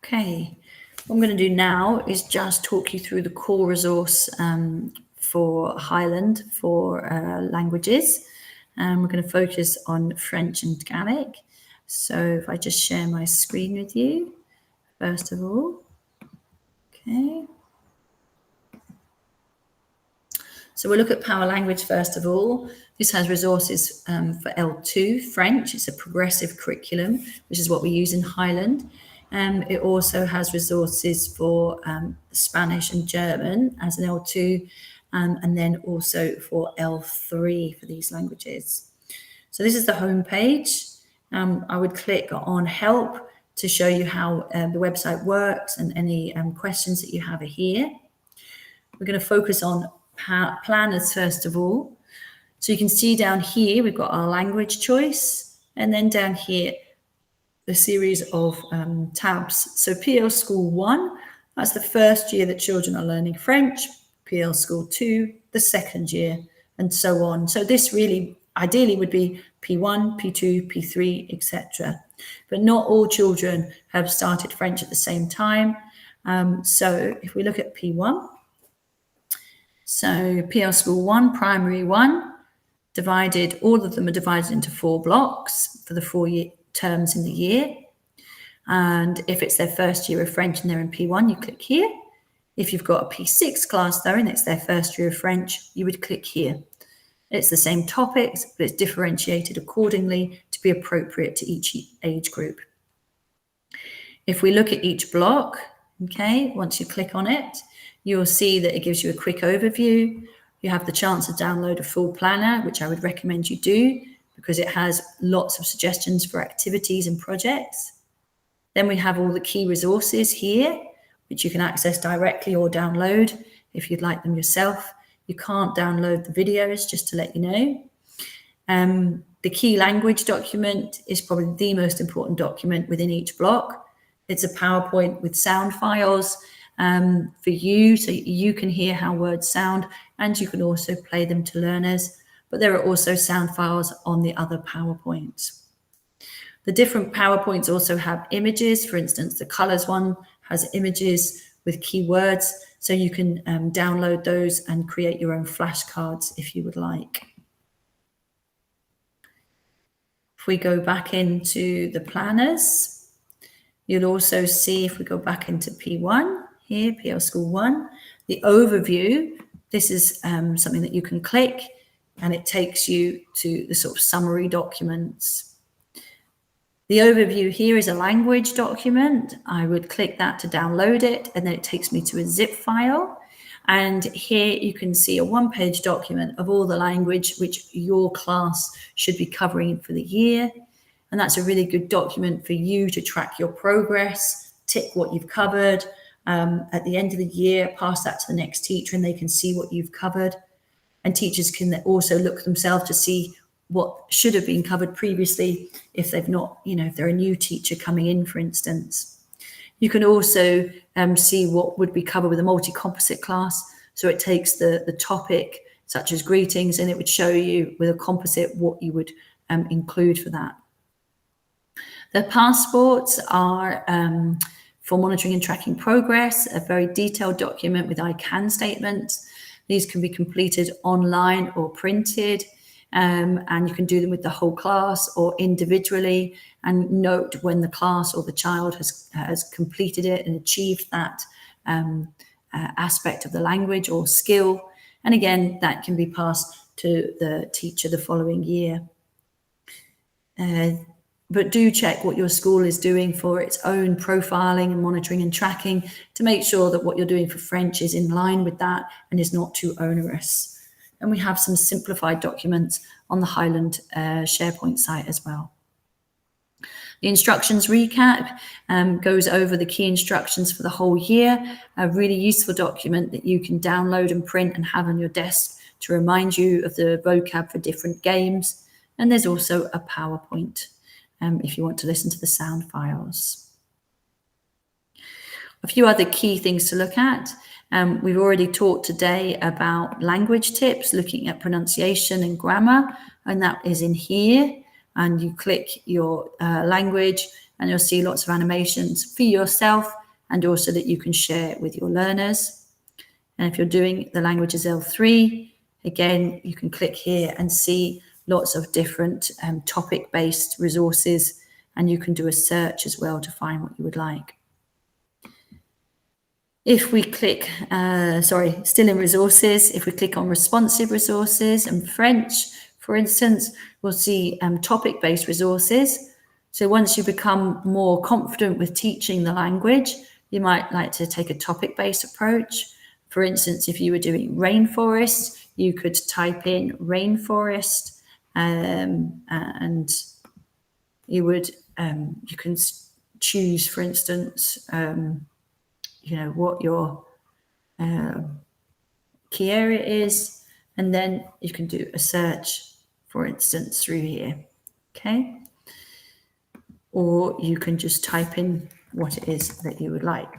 Okay, what I'm going to do now is just talk you through the core resource for Highland for languages. We're going to focus on French and Gaelic. So if I just share my screen with you, first of all. Okay. So we'll look at Power Language first of all. This has resources for L2 French. It's a progressive curriculum, which is what we use in Highland. It also has resources for Spanish and German as an L2, and then also for L3 for these languages. So this is the home page. I would click on Help to show you how the website works, and any questions that you have are here. We're going to focus on planners first of all. So you can see down here, we've got our language choice, and then down here, the series of tabs. So PL School 1, that's the first year that children are learning French. PL School 2, the second year, and so on. So this really ideally would be P1, P2, P3, etc. But not all children have started French at the same time. So if we look at P1, so PL School 1, Primary 1, all of them are divided into 4 blocks for the 4 terms in the year. And if it's their first year of French and they're in P1, you click here. If you've got a P6 class though, and it's their first year of French, you would click here. It's the same topics, but it's differentiated accordingly to be appropriate to each age group. If we look at each block, okay, once you click on it, you'll see that it gives you a quick overview. You have the chance to download a full planner, which I would recommend you do because it has lots of suggestions for activities and projects. Then we have all the key resources here, which you can access directly or download if you'd like them yourself. You can't download the videos, just to let you know. The key language document is probably the most important document within each block. It's a PowerPoint with sound files for you, so you can hear how words sound, and you can also play them to learners. But there are also sound files on the other PowerPoints. The different PowerPoints also have images. For instance, the colors one has images with keywords, so you can download those and create your own flashcards if you would like. If we go back into the planners, you'll also see, if we go back into P1 here, PL School 1, the overview. This is something that you can click and it takes you to the sort of summary documents. The overview here is a language document. I would click that to download it, and then it takes me to a zip file. And here you can see a one-page document of all the language which your class should be covering for the year. And that's a really good document for you to track your progress, tick what you've covered. At the end of the year, pass that to the next teacher and they can see what you've covered. And teachers can also look themselves to see what should have been covered previously if they've not, if they're a new teacher coming in, for instance. You can also see what would be covered with a multi-composite class. So it takes the topic, such as greetings, and it would show you with a composite what you would include for that. The passports are for monitoring and tracking progress, a very detailed document with I can statements. These can be completed online or printed, and you can do them with the whole class or individually, and note when the class or the child has completed it and achieved that aspect of the language or skill. And again, that can be passed to the teacher the following year. But do check what your school is doing for its own profiling and monitoring and tracking to make sure that what you're doing for French is in line with that and is not too onerous. And we have some simplified documents on the Highland SharePoint site as well. The instructions recap goes over the key instructions for the whole year, a really useful document that you can download and print and have on your desk to remind you of the vocab for different games. And there's also a PowerPoint if you want to listen to the sound files. A few other key things to look at. We've already talked today about language tips, looking at pronunciation and grammar, and that is in here. and you click your language, and you'll see lots of animations for yourself and also that you can share with your learners. And if you're doing the language as L3, again, you can click here and see lots of different topic-based resources, and you can do a search as well to find what you would like. If we click, still in resources, if we click on responsive resources and French, for instance, we'll see topic-based resources. So once you become more confident with teaching the language, you might like to take a topic-based approach. For instance, if you were doing rainforest, you could type in rainforest, and you would you can choose, for instance, what your key area is, and then you can do a search, for instance, through here, okay? Or you can just type in what it is that you would like.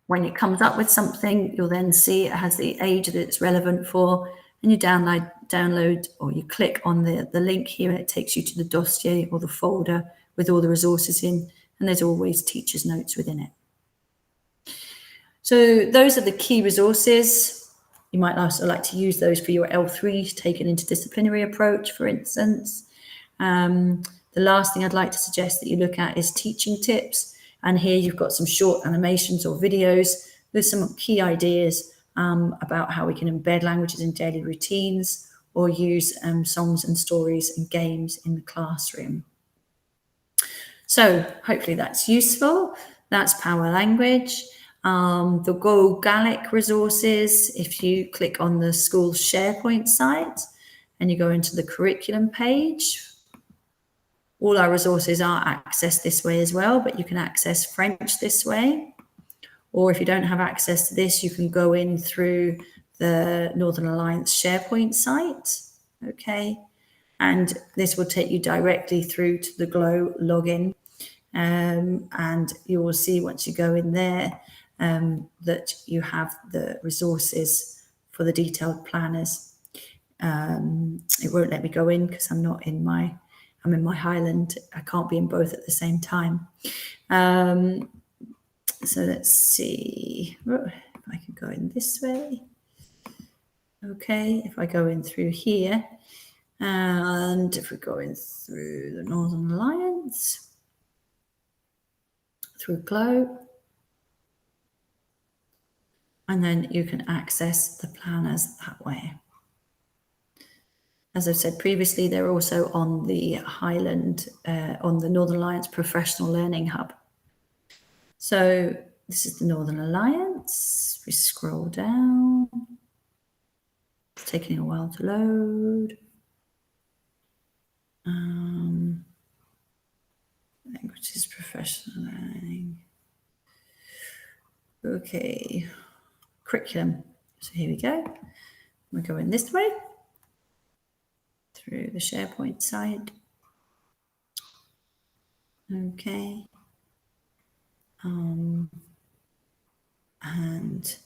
When it comes up with something, you'll then see it has the age that it's relevant for, and you download or you click on the link here, and it takes you to the dossier or the folder with all the resources in, and there's always teacher's notes within it. So those are the key resources. You might also like to use those for your L3 to take an interdisciplinary approach, for instance. The last thing I'd like to suggest that you look at is teaching tips. And here you've got some short animations or videos with some key ideas about how we can embed languages in daily routines or use songs and stories and games in the classroom. So hopefully that's useful. That's Power Language. The Go Gaelic resources, if you click on the school's SharePoint site and you go into the curriculum page, all our resources are accessed this way as well, but you can access French this way. Or if you don't have access to this, you can go in through the Northern Alliance SharePoint site, okay? And this will take you directly through to the Glow login. And you will see once you go in there that you have the resources for the detailed planners. It won't let me go in because I'm in my Highland. I can't be in both at the same time. So let's see if I can go in this way. Okay, if I go in through here, and if we go in through the Northern Alliance, through Glow, and then you can access the planners that way. As I've said previously, they're also on the Highland, on the Northern Alliance Professional Learning Hub. So this is the Northern Alliance. We scroll down. It's taking a while to load. Languages Professional Learning. Okay. Curriculum. So here we go. We're going this way through the SharePoint site. Okay. And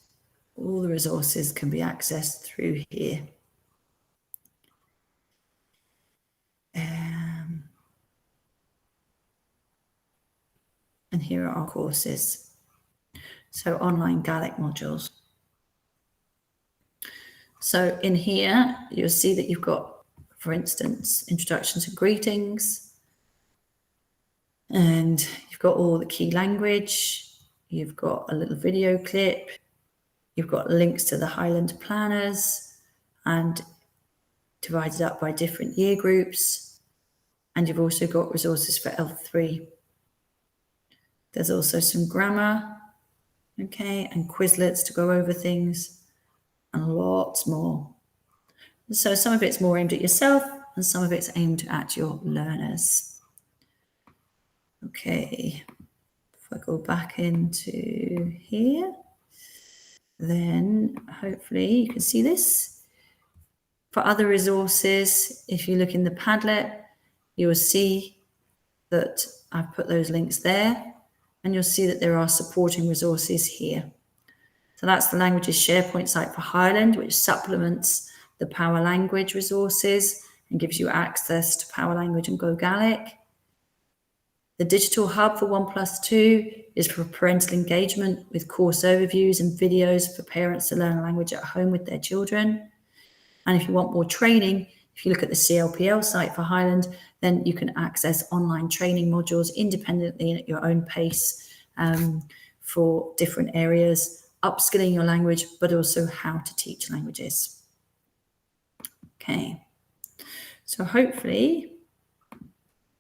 all the resources can be accessed through here. And here are our courses. So online Gaelic modules. So in here, you'll see that you've got, for instance, introductions and greetings. And you've got all the key language. You've got a little video clip. You've got links to the Highland planners and divided up by different year groups. And you've also got resources for L3. There's also some grammar, okay, and Quizlets to go over things, and lots more. So some of it's more aimed at yourself, and some of it's aimed at your learners. Okay, if I go back into here, then hopefully you can see this. For other resources, if you look in the Padlet, you will see that I've put those links there, and you'll see that there are supporting resources here. So that's the Languages SharePoint site for Highland, which supplements the Power Language resources and gives you access to Power Language and Go Gaelic. The digital hub for 1+2 is for parental engagement with course overviews and videos for parents to learn a language at home with their children. And if you want more training, if you look at the CLPL site for Highland, then you can access online training modules independently and at your own pace for different areas, upskilling your language, but also how to teach languages. Okay, so hopefully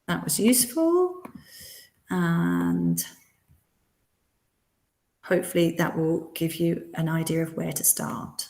that was useful, and hopefully that will give you an idea of where to start.